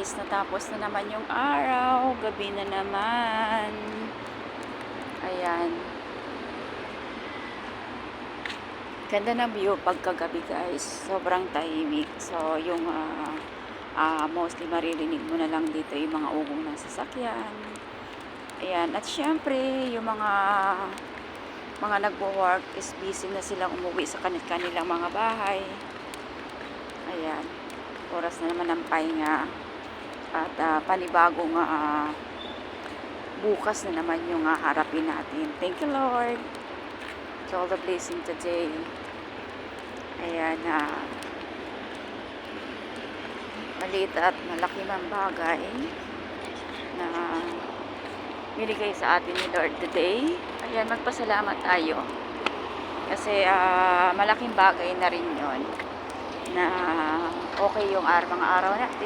guys, natapos na naman yung araw, gabi na naman. Ayan. Ganda ng view pagkagabi guys, sobrang tahimik. So yung mostly maririnig mo na lang dito yung mga ugong ng sasakyan. Ayan, at syempre yung mga nagwo-work is busy na silang umuwi sa kanilang mga bahay. Ayan, oras na naman ng pahinga. At panibagong bukas na naman yung harapin natin. Thank you Lord to all the blessing today. Ayan, maliit at malaki man bagay na binigay sa atin ni Lord today. Ayan, magpasalamat tayo. Kasi malaking bagay na rin yon na okay yung mga araw natin.